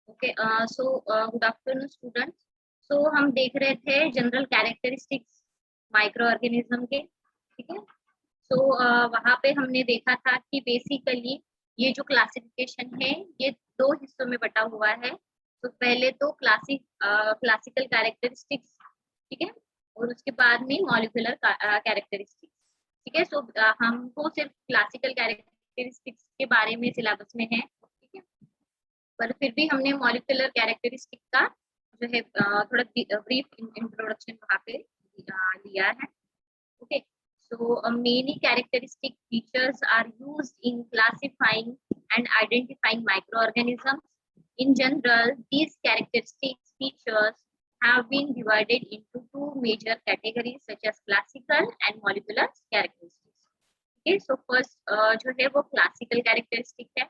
Okay, so good afternoon students. So हम देख रहे थे जनरल कैरेक्टरिस्टिक्स माइक्रो ऑर्गेनिज्म के, ठीक है। सो वहाँ पे हमने देखा था कि बेसिकली ये जो क्लासिफिकेशन है ये दो हिस्सों में बटा हुआ है। तो पहले तो क्लासिकल कैरेक्टरिस्टिक्स, ठीक है, और उसके बाद में मॉलिक्यूलर कैरेक्टरिस्टिक्स, ठीक है। सो हमको सिर्फ क्लासिकल कैरेक्टरिस्टिक्स के बारे में सिलेबस में है, ठीक है, पर फिर भी हमने मॉलिक्यूलर कैरेक्टरिस्टिक का जो है थोड़ा ब्रीफ इंट्रोडक्शन वहाँ पे लिया है। Okay, so many characteristic features are used in classifying and identifying microorganisms. In general, these characteristic features have been divided into two major categories such as classical and molecular characteristics. Okay, so first जो है वो classical characteristic है।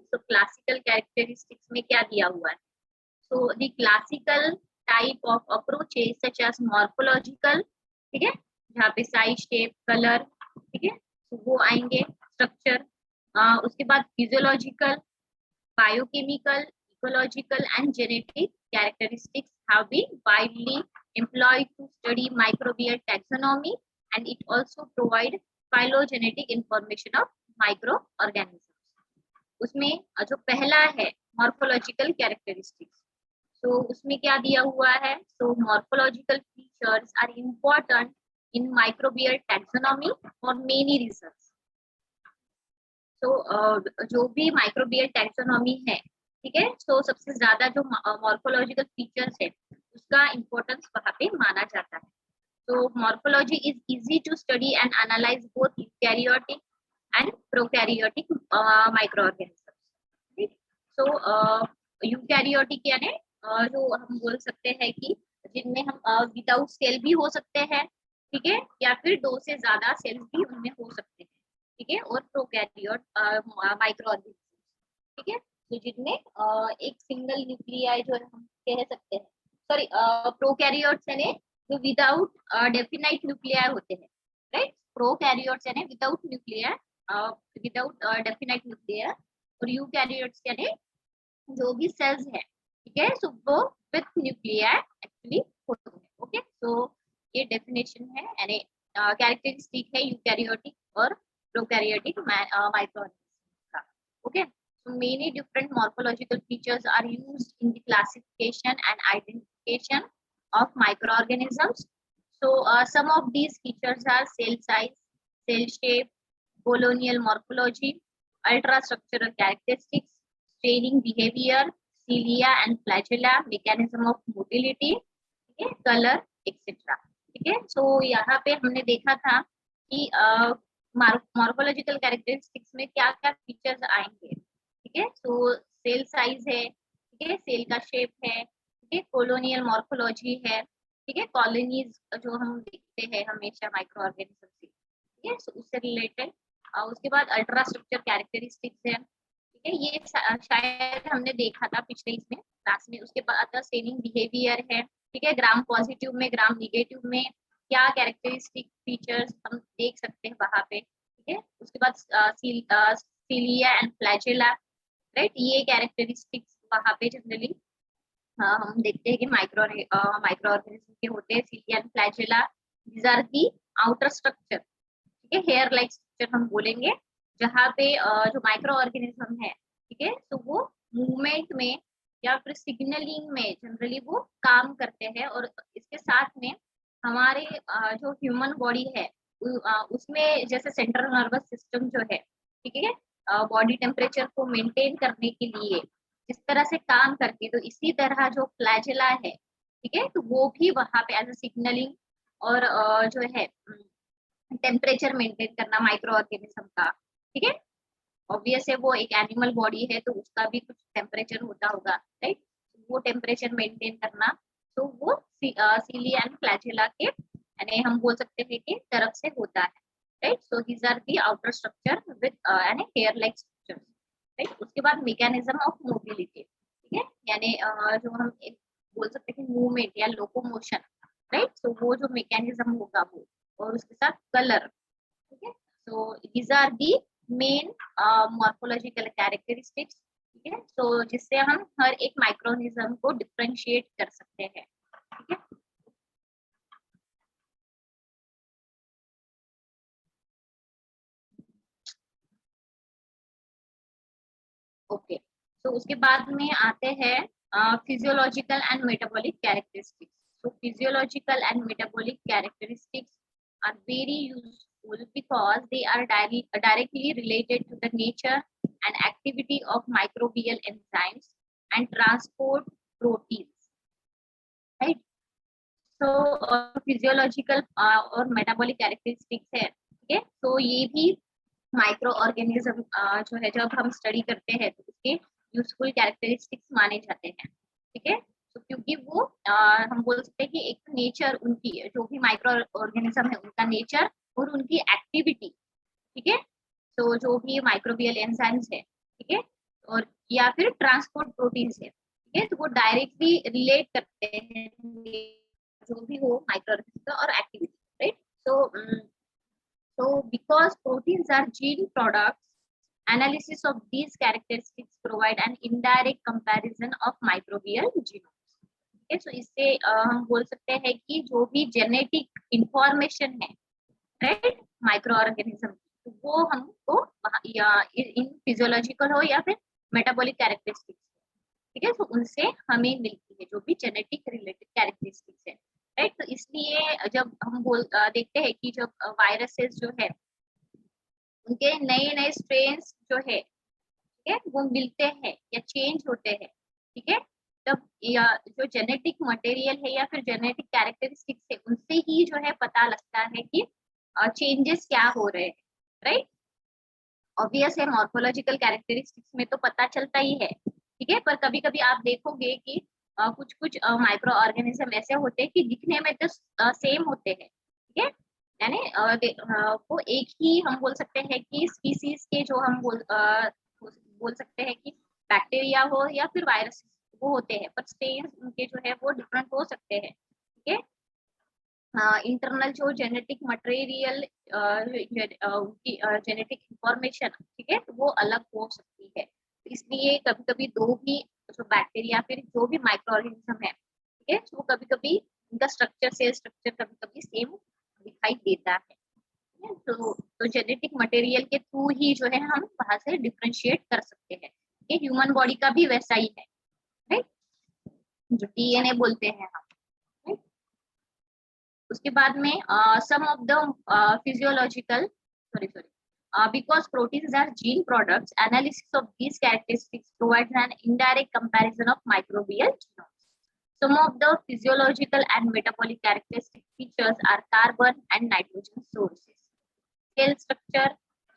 So classical characteristics में क्या दिया हुआ है? So the classical type of approaches such as morphological, ठीक है, जहाँ पे साइज, शेप, कलर, ठीक है, तो वो आएंगे। स्ट्रक्चर, उसके बाद physiological, biochemical, ecological and genetic characteristics have been widely employed to study microbial taxonomy, and it also provide phylogenetic information of microorganisms. उसमें जो पहला है मॉर्फोलॉजिकल कैरेक्टरिस्टिक्स, तो उसमें क्या दिया हुआ है? So morphological features are important in microbial taxonomy for many reasons. तो जो भी माइक्रोबियल टैक्सोनॉमी है, ठीक है, तो सबसे ज्यादा जो मॉर्फोलॉजिकल फीचर्स है उसका इम्पोर्टेंस वहाँ पे माना जाता है। तो morphology is easy to study and analyse both eukaryotic and prokaryotic microorganisms, ठीक। सो यूकैरियोटिक यानी जो हम बोल सकते हैं कि जिनमें हम विदाउट सेल भी हो सकते हैं, ठीक है, या फिर दो से ज्यादा सेल्स भी उनमें हो सकते हैं, ठीक है, और प्रोकैरियोट माइक्रोऑर्गेनिजम्स, ठीक है, तो जिनमें एक सिंगल न्यूक्लियाई जो हम कह सकते हैं, सॉरी, प्रोकैरियोट्स यानी जो विदाउट डेफिनाइट न्यूक्लियाई होते हैं, राइट। प्रोकैरियोट्स यानी without nuclei, without definite nuclei, और यूकैरियोट्स यानी जो भी सेल्स है, ठीक है, सो वो विथ न्यूक्लियाई एक्चुअली होते हैं। ओके, सो ये डेफिनेशन है यानी कैरेक्टरिस्टिक है यूकैरियोटिक और प्रोकैरियोटिक माइक्रोऑर्गेनिज्म का। Okay, so many different morphological features are used in the classification and identification of microorganisms. So some of these features are cell size, cell shape, colonial morphology, ultrastructural characteristics, staining behavior, cilia and flagella, mechanism of motility, ठीक है, colour etcetera, ठीक है। सो यहाँ पे हमने देखा था कि मॉर्फोलॉजिकल कैरेक्टरिस्टिक्स में क्या क्या फीचर्स आएंगे, ठीक है। सो सेल साइज है, ठीक है, सेल का शेप है, ठीक है, कॉलोनियल मॉर्फोलॉजी है, ठीक है, कॉलोनीज जो हम देखते हैं हमेशा माइक्रो ऑर्गेनिज्म से, ठीक है, सो उससे रिलेटेड। उसके बाद अल्ट्रा स्ट्रक्चर कैरेक्टरिस्टिक्स है, ठीक है, ये शायद हमने देखा था पिछले इसमें क्लास में। उसके बाद स्टेनिंग बिहेवियर है, ठीक है, ग्राम पॉजिटिव में ग्राम निगेटिव में क्या कैरेक्टरिस्टिक फीचर्स हम देख सकते हैं वहां पे, ठीक है। उसके बाद सीलिया एंड फ्लैजेला, राइट, ये कैरेक्टरिस्टिक्स वहां पे जनरली हम देखते हैं कि माइक्रो ऑर्गेनिज्म के होते हैं, cilia and flagella. These are the outer structure, ठीक है, हेयर लाइक स्ट्रक्चर हम बोलेंगे, जहाँ पे जो माइक्रो ऑर्गेनिज्म है, ठीक है, तो वो मूवमेंट में या फिर सिग्नलिंग में जनरली वो काम करते हैं, और इसके साथ में हमारे जो ह्यूमन बॉडी है उसमें जैसे सेंट्रल नर्वस सिस्टम जो है, ठीक है, बॉडी टेम्परेचर को मेंटेन करने के लिए जिस तरह से काम करती है, तो इसी तरह जो फ्लैजेला है, ठीक है, तो वो भी वहां पे एज ए सिग्नलिंग और जो है टेम्परेचर मेंटेन करना माइक्रो ऑर्गेनिज्म का, ठीक है। ऑब्वियस है वो एक एनिमल बॉडी है तो उसका भी कुछ टेम्परेचर होता होगा, राइट। वो टेम्परेचर मेंटेन करना, तो वो सीलिया एंड फ्लैजेला के यानी हम बोल सकते हैं कि तरफ से होता है, right. So these are the outer structure with यानी हेयर लाइक स्ट्रक्चर, राइट। उसके बाद मैकेनिज्म ऑफ मोबिलिटी, ठीक है, यानी जो हम एक बोल सकते हैं मूवमेंट या लोकोमोशन, राइट। सो वो जो मैकेनिज्म होगा वो, और उसके साथ कलर, ठीक है। So these are the main morphological characteristics, ठीक है। तो जिससे हम हर एक माइक्रोनिज्म को डिफरेंशिएट कर सकते हैं, ठीक है। ओके, तो उसके बाद में आते हैं physiological and metabolic characteristics. So physiological and metabolic characteristics are very useful because they are directly related to the nature and activity of microbial enzymes and transport proteins, right? So physiological और metabolic characteristics है, ठीक है। तो ये भी micro organism जो है जब हम स्टडी करते हैं तो उसके यूजफुल कैरेक्टरिस्टिक्स माने जाते हैं, ठीक है। तो क्योंकि वो हम बोल सकते हैं कि एक नेचर उनकी जो भी माइक्रो ऑर्गेनिज्म है उनका नेचर और उनकी एक्टिविटी, ठीक है। तो जो भी माइक्रोबियल एंजाइम्स है, ठीक है, और या फिर ट्रांसपोर्ट प्रोटीन्स है, ठीक है, तो वो डायरेक्टली रिलेट करते हैं जो भी हो माइक्रो ऑर्गेनिज्म और activity, right. So because proteins are gene products, analysis of these characteristics provide an indirect comparison of microbial genomes. Okay, so इससे हम बोल सकते हैं कि जो भी जेनेटिक इंफॉर्मेशन है, राइट, माइक्रो ऑर्गेनिज्म, वो हमको या इन फिजियोलॉजिकल हो या फिर मेटाबॉलिक कैरेक्टरिस्टिक्स, ठीक है, तो उनसे हमें मिलती है जो भी जेनेटिक रिलेटेड कैरेक्टरिस्टिक्स है, राइट। तो इसलिए जब हम देखते हैं कि जब वायरसेस जो है उनके नए नए स्ट्रेन्स जो है, ठीक है, वो मिलते हैं या चेंज होते हैं, ठीक है, तब या जो जेनेटिक मटेरियल है या फिर जेनेटिक कैरेक्टरिस्टिक्स है उनसे ही जो है पता लगता है कि चेंजेस क्या हो रहे हैं, राइट। ऑब्वियस है मॉर्फोलॉजिकल कैरेक्टरिस्टिक्स में तो पता चलता ही है, ठीक है, पर कभी कभी आप देखोगे कि कुछ कुछ माइक्रो ऑर्गेनिज्म ऐसे होते हैं कि दिखने में तो सेम होते हैं, ठीक है, यानी वो एक ही हम बोल सकते हैं कि स्पीसीज के जो हम बोल सकते हैं कि बैक्टीरिया हो या फिर वायरस वो होते हैं, पर स्टेन्स उनके जो है वो डिफरेंट हो सकते हैं, ठीक है। इंटरनल जो जेनेटिक मटेरियल उनकी जेनेटिक इंफॉर्मेशन, ठीक है, तो वो अलग हो सकती है। इसलिए कभी कभी दो भी जो बैक्टीरिया फिर जो भी माइक्रो ऑर्गेनिज्म है, ठीक है, तो वो कभी कभी उनका स्ट्रक्चर सेल स्ट्रक्चर कभी कभी सेम दिखाई देता है, तो जेनेटिक मटेरियल के थ्रू ही जो है हम वहां से डिफरेंशिएट कर सकते हैं। ये ह्यूमन बॉडी का भी वैसा ही है, राइट, जो डीएनए बोलते हैं हम, राइट। उसके बाद में some of the physiological sorry because proteins are gene products, analysis of these characteristics provides an indirect comparison of microbial genomes. Some of the physiological and metabolic characteristic features are carbon and nitrogen sources, cell structure,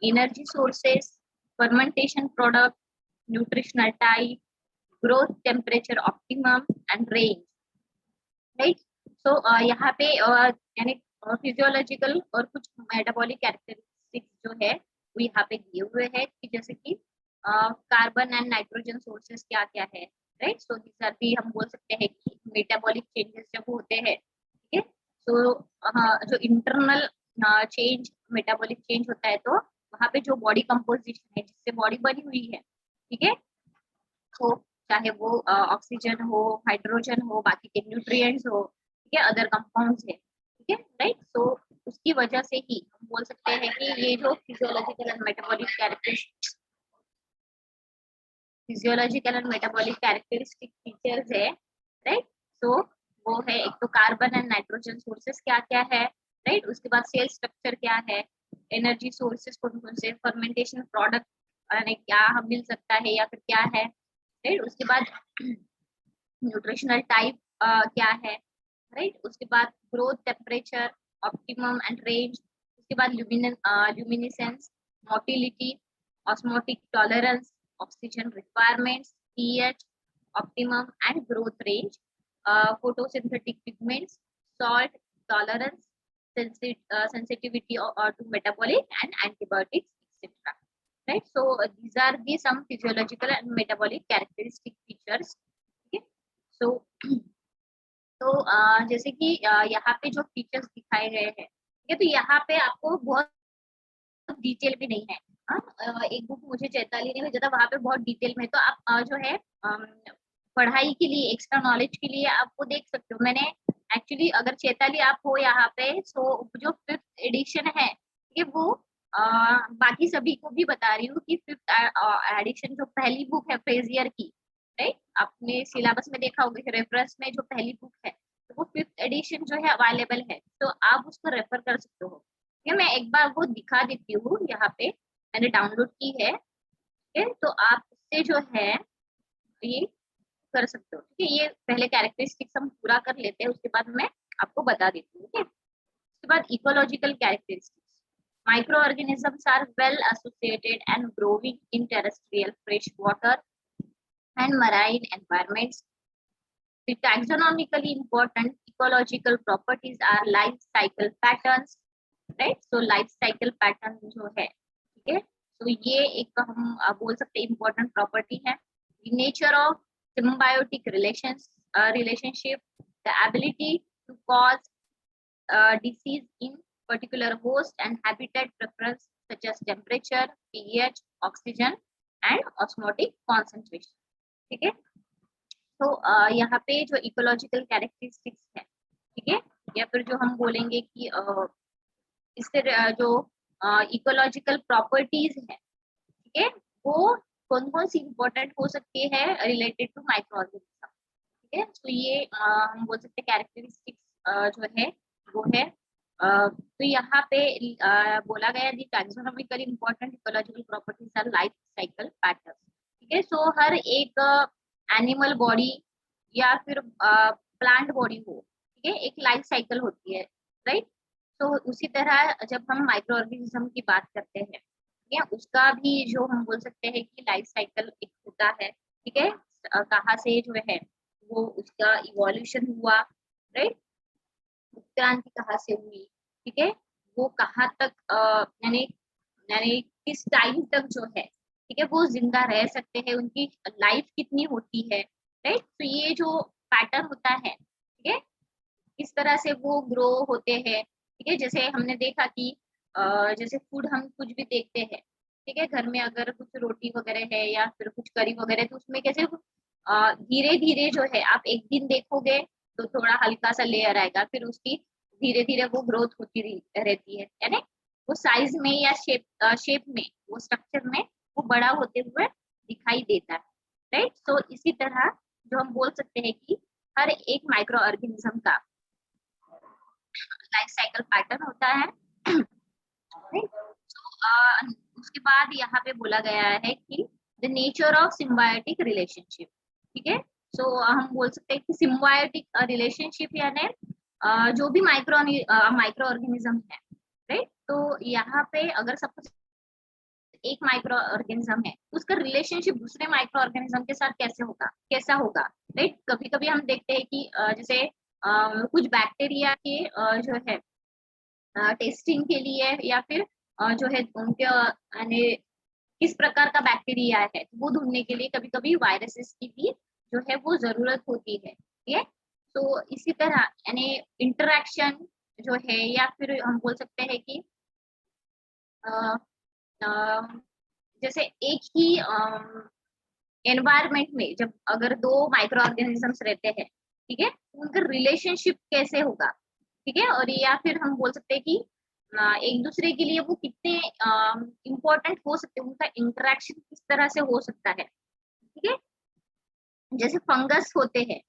energy sources, fermentation product, nutritional type, growth temperature optimum, and range, right. So यहाँ पे यानी physiological और कुछ metabolic characteristics जो है वो यहाँ पे दिए हुए हैं कि जैसे कि कार्बन एंड नाइट्रोजन सोर्सेस क्या क्या है, राइट। सो दिस आर भी हम बोल सकते हैं कि मेटाबॉलिक चेंजेस जब होते हैं, ठीक है, तो जो इंटरनल चेंज मेटाबॉलिक चेंज होता है तो वहाँ पे जो बॉडी कंपोजिशन है जिससे बॉडी बनी हुई है, ठीक है, हो, चाहे वो ऑक्सीजन हो, हाइड्रोजन हो, बाकी के न्यूट्रिएंट्स हो, ठीक है, अदर कंपाउंड्स है, ठीक है, राइट। सो उसकी वजह से ही हम बोल सकते हैं कि ये जो physiological and metabolic characteristic features है, राइट। सो वो है एक तो कार्बन एंड नाइट्रोजन सोर्सेस क्या क्या है, राइट। उसके बाद सेल स्ट्रक्चर क्या है, एनर्जी सोर्सेस कौन कौन से, फर्मेंटेशन प्रोडक्ट यानी क्या हम मिल सकता है या फिर क्या है, राइट। उसके बाद न्यूट्रिशनल टाइप क्या है, राइट। उसके बाद growth temperature optimum and range, उसके बाद luminescence, motility, osmotic tolerance, oxygen requirements, pH, optimum and growth range, photosynthetic pigments, salt tolerance, sensitivity to metabolic and antibiotics, etc. Right? So these are the some physiological and metabolic characteristic features. Okay? So तो जैसे कि यहाँ पे जो features दिखाए गए हैं, ठीक है, तो यहाँ पे आपको बहुत डिटेल भी नहीं है। एक बुक मुझे चैताली ने भेजा था, वहाँ पे बहुत डिटेल में, तो आप जो है पढ़ाई के लिए, एक्स्ट्रा नॉलेज के लिए आपको देख सकते हो। मैंने एक्चुअली, अगर चैताली आप हो यहाँ पे, तो जो 5th एडिशन है ये वो बाकी सभी को भी बता रही हूँ कि 5th एडिशन जो पहली बुक है फ्रेजियर की, राइट, आपने सिलेबस में देखा होगा रेफरेंस में जो पहली बुक है, तो वो 5th एडिशन जो है अवेलेबल है, तो आप उसको रेफर कर सकते हो। मैं एक बार वो दिखा देती हूँ, यहाँ पे मैंने डाउनलोड की है, ठीक है, तो आप उससे जो है ये कर सकते हो। ठीक है, ये पहले कैरेक्टरिस्टिक्स हम पूरा कर लेते हैं, उसके बाद मैं आपको बता देती हूँ। उसके बाद ecological characteristics, microorganisms are well associated and growing in terrestrial, freshwater and marine environments. The taxonomically important ecological properties are life cycle patterns, right. So life cycle pattern जो है, ठीक है, तो ये एक हम बोल सकते हैं इम्पोर्टेंट प्रॉपर्टी है। Nature of symbiotic relationship, the ability to cause disease in particular host and habitat preference such as temperature, pH, oxygen and osmotic concentration. ठीक है, तो यहाँ पे जो इकोलॉजिकल कैरेक्टरिस्टिक्स है, ठीक है, या फिर जो हम बोलेंगे कि इससे जो इकोलॉजिकल प्रॉपर्टीज है, ठीक है, वो कौन कौन सी इंपॉर्टेंट हो सकती है रिलेटेड टू माइक्रो ऑर्गेनिज्म। ठीक है, तो ये हम बोल सकते हैं कैरेक्टरिस्टिक्स जो है वो है। तो यहाँ पे बोला गया the taxonomically important ecological properties are life cycle pattern. ठीक है, सो हर एक एनिमल बॉडी या फिर प्लांट बॉडी हो, ठीक है, एक लाइफ साइकिल होती है, राइट। तो उसी तरह जब हम माइक्रो ऑर्गेनिज्म की बात करते हैं, ठीक है, उसका भी जो हम बोल सकते हैं कि लाइफ साइकिल एक होता है। ठीक है, कहाँ से जो है वो उसका इवोल्यूशन हुआ, राइट, उत्क्रांति कहाँ से हुई, ठीक है, वो कहाँ तक यानी यानी किस टाइम तक जो है, ठीक है, वो जिंदा रह सकते हैं, उनकी लाइफ कितनी होती है, राइट। तो ये जो पैटर्न होता है, ठीक है, किस तरह से वो ग्रो होते हैं। ठीक है, जैसे हमने देखा कि जैसे फूड हम कुछ भी देखते हैं, ठीक है, घर में अगर कुछ रोटी वगैरह है या फिर कुछ करी वगैरह, तो उसमें कैसे धीरे धीरे जो है आप एक दिन देखोगे तो थोड़ा हल्का सा लेयर आएगा, फिर उसकी धीरे धीरे वो ग्रोथ होती रहती है, यानी वो साइज में या शेप में, वो स्ट्रक्चर में वो बड़ा होते हुए दिखाई देता है, राइट। तो इसी तरह जो हम बोल सकते हैं कि हर एक माइक्रो ऑर्गेनिज्म का लाइफ साइकिल पैटर्न होता है। उसके बाद यहाँ पे बोला गया है कि the nature of symbiotic relationship. ठीक है, सो हम बोल सकते हैं कि सिम्बायोटिक रिलेशनशिप यानी जो भी माइक्रो ऑर्गेनिज्म है, राइट। तो यहाँ पे अगर सपोज एक माइक्रो ऑर्गेनिज्म है, उसका रिलेशनशिप दूसरे माइक्रो ऑर्गेनिज्म के साथ कैसा होगा, राइट। कभी कभी हम देखते हैं कि जैसे कुछ बैक्टीरिया के जो है टेस्टिंग के लिए या फिर जो है उनके यानी किस प्रकार का बैक्टीरिया है वो ढूंढने के लिए कभी कभी वायरसेस की भी जो है वो जरूरत होती है। ठीक है, तो इसी तरह यानी इंटरेक्शन जो है, या फिर हम बोल सकते हैं कि जैसे एक ही एनवायरमेंट में जब अगर दो माइक्रो ऑर्गेनिजम्स रहते हैं, ठीक है, उनका रिलेशनशिप कैसे होगा, ठीक है, और या फिर हम बोल सकते हैं कि एक दूसरे के लिए वो कितने इम्पोर्टेंट हो सकते हैं, उनका इंटरेक्शन किस तरह से हो सकता है। ठीक है, जैसे फंगस होते हैं,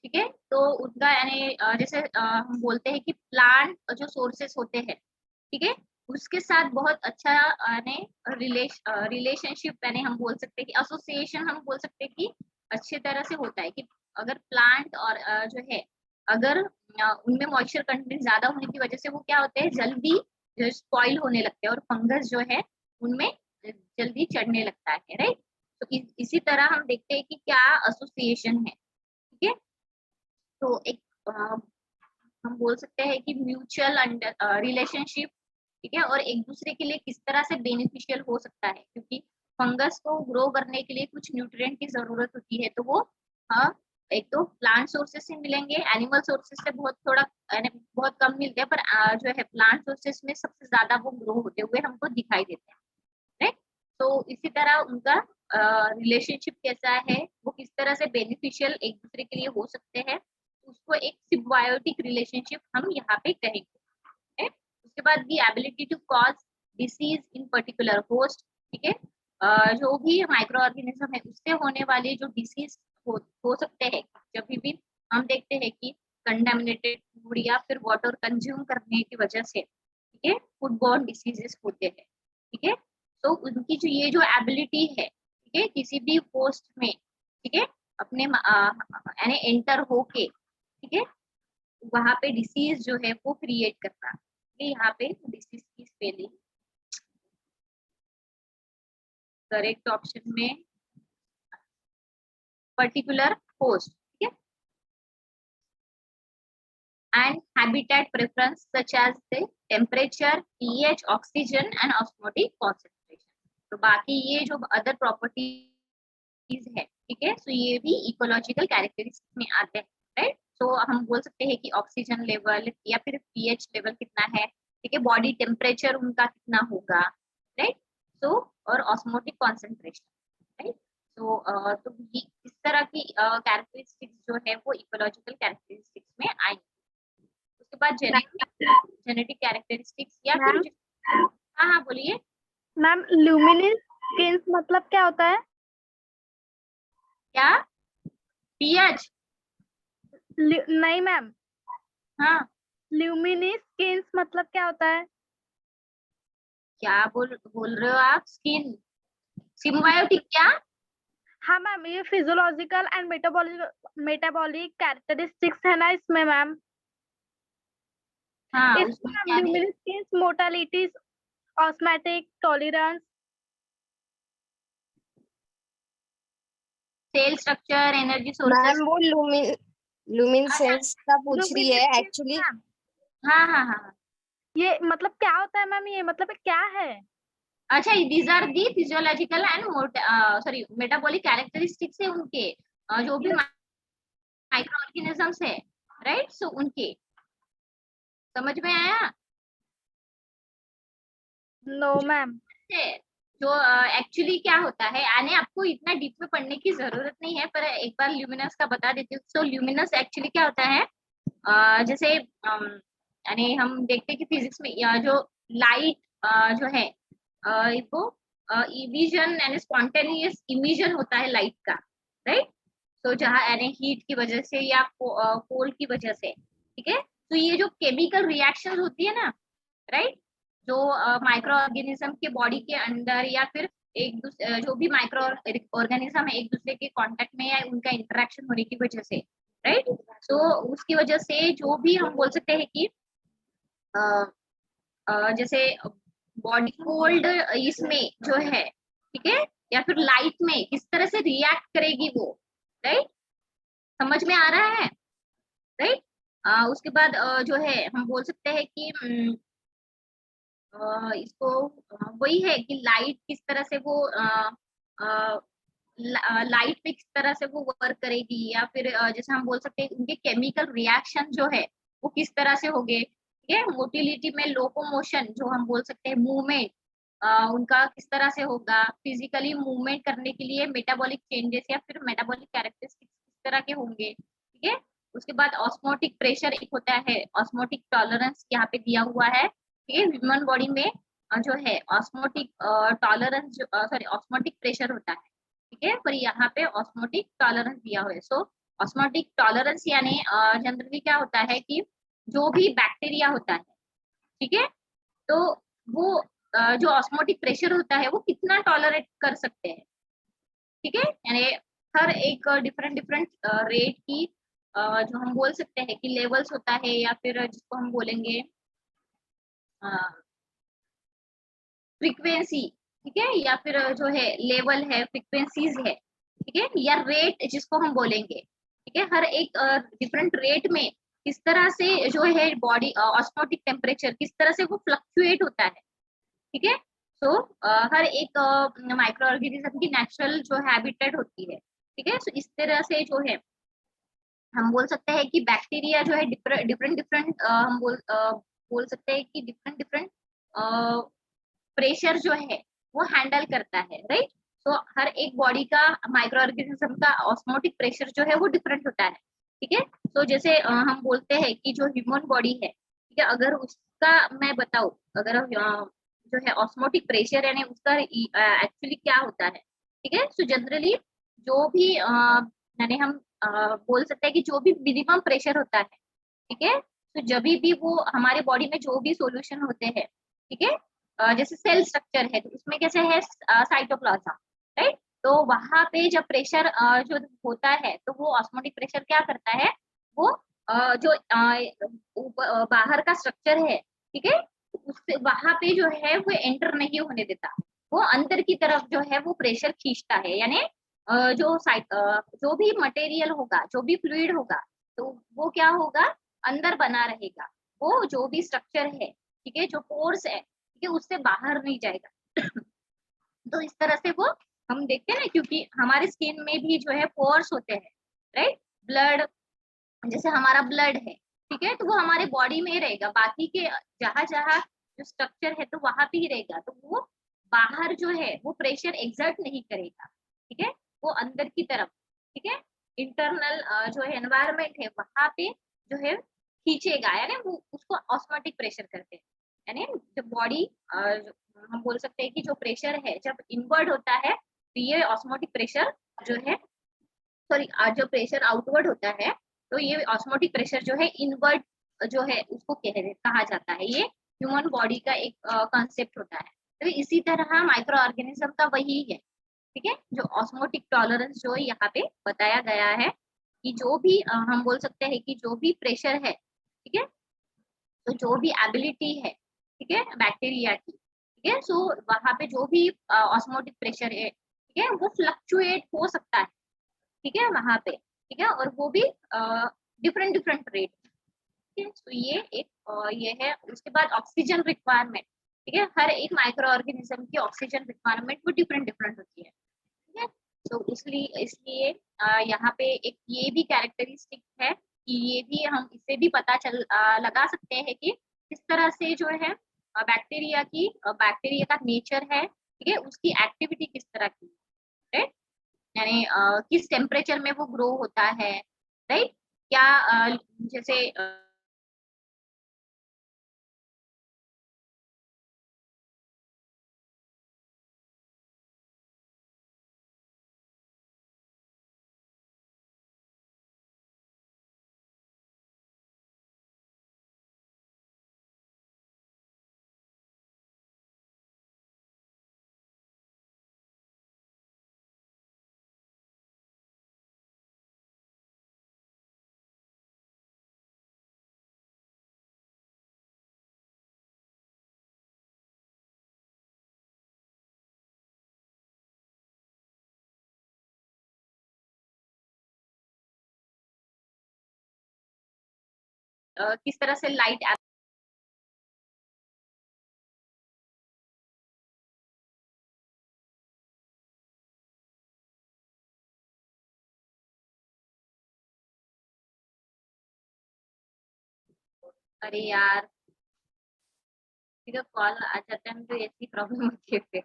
ठीक है, तो उनका यानी जैसे हम बोलते हैं कि प्लांट जो सोर्सेस होते हैं, ठीक है, उसके साथ बहुत अच्छा यानी रिलेशनशिप यानी हम बोल सकते हैं कि एसोसिएशन हम बोल सकते हैं कि अच्छी तरह से होता है कि अगर प्लांट और जो है अगर उनमें मॉइस्चर कंटेंट ज्यादा होने की वजह से वो क्या होते हैं, जल्दी जो स्पॉइल होने लगते हैं और फंगस जो है उनमें जल्दी चढ़ने लगता है, राइट। तो इसी तरह हम देखते हैं कि क्या एसोसिएशन है, ठीक है। तो एक हम बोल सकते हैं कि म्यूचुअल रिलेशनशिप, ठीक है, और एक दूसरे के लिए किस तरह से बेनिफिशियल हो सकता है, क्योंकि फंगस को ग्रो करने के लिए कुछ न्यूट्रिएंट की जरूरत होती है, तो वो हाँ एक तो प्लांट सोर्सेस से मिलेंगे, एनिमल सोर्सेस से बहुत थोड़ा बहुत कम मिलते हैं, पर जो है प्लांट सोर्सेस में सबसे ज्यादा वो ग्रो होते हुए हमको दिखाई देते हैं, राइट। तो इसी तरह उनका रिलेशनशिप कैसा है, वो किस तरह से बेनिफिशियल एक दूसरे के लिए हो सकते हैं, उसको एक सिम्बायोटिक रिलेशनशिप हम यहाँ पे कहेंगे, है। उसके बाद the ability to cause disease in particular host, ठीक है। जो भी माइक्रो ऑर्गेनिज्म है उससे होने वाले जो डिसीज हो सकते हैं, जब भी हम देखते हैं कि कंटामिनेटेड फूड या फिर वाटर कंज्यूम करने की वजह से, ठीक है, फूड बॉर्न डिसीजेस होते हैं, ठीक है। तो उनकी जो ये जो एबिलिटी है, ठीक है, किसी भी होस्ट में, ठीक है, अपने यानी एंटर होके, ठीक है, वहां पे डिसीज जो है वो क्रिएट करना, यहाँ पे डिसीज की स्पेलिंग करेक्ट ऑप्शन में पर्टिकुलर होस्ट, ठीक है, and habitat preference such as the temperature, pH, oxygen and osmotic concentration. तो बाकी ये जो अदर प्रॉपर्टीज है, ठीक है, तो ये भी इकोलॉजिकल कैरेक्टरिस्टिक्स में आते हैं, राइट। तो हम बोल सकते हैं कि ऑक्सीजन लेवल या फिर पीएच लेवल कितना है, ठीक है, बॉडी टेम्परेचर उनका कितना होगा, राइट। तो और ऑस्मोटिक कॉन्सेंट्रेशन, राइट। तो इस तरह की कैरेक्टरिस्टिक्स जो है वो इकोलॉजिकल कैरेक्टरिस्टिक्स में आएंगे। उसके बाद जेनेटिक कैरेक्टरिस्टिक्स या फिर हाँ हाँ बोलिए मैम। ल्यूमिनेस स्किन्स मतलब क्या होता है? क्या पीएच? नहीं मैम, हाँ ल्यूमिनेस स्किन्स मतलब क्या होता है? क्या बोल रहे हो आप? स्किन सिम्बायोटिक क्या? हाँ मैम, ये फिजियोलॉजिकल एंड मेटाबॉलिक कैरेक्टरिस्टिक्स है ना इसमें मैम। हाँ इसमें उसमें मैम क्या है? Luminescence, motilities, osmotic tolerance. Cell structure, energy ma'am sources. वो अच्छा लुमिनसेंस का पूछ रही ल्यूमिनेस है स्किन्स एक्चुअली। मैम, हाँ हाँ हाँ। ये मतलब क्या होता है मैम? ये मतलब ये क्या है? अच्छा these are the physiological and sorry metabolic characteristics है उनके, जो भी माइक्रो ऑर्गेनिजम्स है, राइट। सो उनके समझ में आया? No ma'am. है जो एक्चुअली क्या होता है, यानी आपको इतना डीप में पढ़ने की जरूरत नहीं है, पर एक बार ल्यूमिनस का बता देती हूँ। सो ल्यूमिनस एक्चुअली क्या होता है, जैसे यानी हम देखते हैं कि फिजिक्स में जो लाइट जो है वो इमिशन यानी स्पॉन्टेनियस इमिशन होता है लाइट का, राइट। तो जहाँ यानी हीट की वजह से या कोल्ड की वजह से, ठीक है। तो ये जो केमिकल रिएक्शन होती है ना, राइट, जो माइक्रो ऑर्गेनिज्म के बॉडी के अंदर या फिर एक दूसरे जो भी माइक्रो ऑर्गेनिज्म है एक दूसरे के कांटेक्ट में या उनका इंटरेक्शन होने की वजह से, राइट। तो उसकी वजह से जो भी हम बोल सकते हैं कि जैसे बॉडी कोल्ड इसमें जो है, ठीक है, या फिर लाइट में किस तरह से रिएक्ट करेगी वो, राइट। समझ में आ रहा है, राइट। उसके बाद जो है हम बोल सकते हैं कि इसको वही है कि लाइट किस तरह से वो लाइट पे किस तरह से वो वर्क करेगी, या फिर जैसे हम बोल सकते हैं उनके केमिकल रिएक्शन जो है वो किस तरह से होंगे, ठीक है। मोटिलिटी में लोकोमोशन जो हम बोल सकते हैं मूवमेंट, उनका किस तरह से होगा, फिजिकली मूवमेंट करने के लिए मेटाबॉलिक चेंजेस या फिर मेटाबॉलिक कैरेक्टरिस्टिक्स किस तरह के होंगे, ठीक है। उसके बाद ऑस्मोटिक प्रेशर एक होता है, ऑस्मोटिक टॉलरेंस यहाँ पे दिया हुआ है, ठीक है। ह्यूमन बॉडी में जो है osmotic tolerance sorry osmotic pressure होता है, ठीक है, पर यहाँ पे ऑस्मोटिक टॉलरेंस दिया हुआ है। सो ऑस्मोटिक टॉलरेंस यानी जनरली क्या होता है कि जो भी बैक्टीरिया होता है, ठीक है, तो वो जो ऑस्मोटिक प्रेशर होता है वो कितना टॉलरेट कर सकते हैं, ठीक है। यानी हर एक डिफरेंट डिफरेंट रेट की जो हम बोल सकते हैं कि लेवल्स होता है, या फिर जिसको हम बोलेंगे फ्रीक्वेंसी, ठीक है, या फिर जो है लेवल है, फ्रीक्वेंसीज है, ठीक है, या रेट जिसको हम बोलेंगे, ठीक है, हर एक डिफरेंट रेट में किस तरह से जो है बॉडी ऑस्मोटिक टेम्परेचर किस तरह से वो फ्लक्चुएट होता है, ठीक है। सो हर एक माइक्रो ऑर्गेनिज्म की नेचुरल जो हैबिटेट होती है, ठीक है। सो इस तरह से जो है हम बोल सकते हैं कि बैक्टीरिया जो है डिफरेंट डिफरेंट हम बोल सकते हैं कि डिफरेंट डिफरेंट प्रेशर जो है वो हैंडल करता है, राइट। तो हर एक बॉडी का माइक्रो ऑर्गेनिज्म का ऑस्मोटिक प्रेशर जो है वो डिफरेंट होता है, ठीक है। तो जैसे हम बोलते हैं कि जो ह्यूमन बॉडी है, ठीक है, अगर उसका मैं बताऊं, अगर जो है ऑस्मोटिक प्रेशर यानी उसका एक्चुअली क्या होता है, ठीक है। सो जनरली जो भी यानी हम बोल सकते हैं कि जो भी मिनिमम प्रेशर होता है, ठीक है, तो जब भी वो हमारे बॉडी में जो भी सॉल्यूशन होते हैं, ठीक है, जैसे सेल स्ट्रक्चर है तो उसमें कैसे है साइटोप्लाज्म, राइट। तो वहां पे जब प्रेशर जो होता है तो वो ऑस्मोटिक प्रेशर क्या करता है, वो जो बाहर का स्ट्रक्चर है, ठीक है, उससे वहां पे जो है वो एंटर नहीं होने देता, वो अंदर की तरफ जो है वो प्रेशर खींचता है, यानी जो भी मटेरियल होगा, जो भी फ्लूइड होगा, तो वो क्या होगा, अंदर बना रहेगा, वो जो भी स्ट्रक्चर है, ठीक है, जो पोर्स है, ठीक है, उससे बाहर नहीं जाएगा। तो इस तरह से वो हम देखते हैं ना, क्योंकि हमारे स्किन में भी जो है पोर्स होते हैं, राइट। ब्लड, जैसे हमारा ब्लड है, ठीक है, तो वो हमारे बॉडी में ही रहेगा, बाकी के जहां जहां जो स्ट्रक्चर है तो वहां पे ही रहेगा, तो वो बाहर जो है वो प्रेशर एक्सर्ट नहीं करेगा, ठीक है, वो अंदर की तरफ, ठीक है, इंटरनल जो है एनवायरमेंट है वहां पे जो है खींचेगा, यानी वो उसको ऑस्मोटिक प्रेशर करते हैं। यानी जब बॉडी हम बोल सकते हैं कि जो प्रेशर है जब इनवर्ड होता है तो ये ऑस्मोटिक प्रेशर जो है, सॉरी, जो प्रेशर आउटवर्ड होता है तो ये ऑस्मोटिक प्रेशर जो है इनवर्ड जो है उसको कहा जाता है। ये ह्यूमन बॉडी का एक कॉन्सेप्ट होता है। तो इसी तरह माइक्रो ऑर्गेनिज्म का वही है, ठीक है, जो ऑस्मोटिक टॉलरेंस जो यहाँ पे बताया गया है कि जो भी हम बोल सकते हैं कि जो भी प्रेशर है, ठीक है, तो जो भी एबिलिटी है, ठीक है, बैक्टीरिया की, ठीक है, सो वहां पे जो भी ऑस्मोटिक प्रेशर है, ठीक है, वो फ्लक्चुएट हो सकता है, ठीक है, वहां पे, ठीक है, और वो भी डिफरेंट डिफरेंट रेट, ठीक है। तो ये एक ये है। उसके बाद ऑक्सीजन रिक्वायरमेंट, ठीक है, हर एक माइक्रो ऑर्गेनिज्म की ऑक्सीजन रिक्वायरमेंट वो डिफरेंट डिफरेंट होती है, ठीक है। तो इसलिए इसलिए यहाँ पे एक ये भी कैरेक्टरिस्टिक है कि ये भी हम इससे भी पता लगा सकते हैं कि किस तरह से जो है बैक्टीरिया का नेचर है, ठीक है, उसकी एक्टिविटी किस तरह की है, यानी किस टेम्परेचर में वो ग्रो होता है, राइट। क्या जैसे किस तरह से लाइट, अरे यार फिर कॉल आ जाता है तो ऐसी प्रॉब्लम होती है फिर।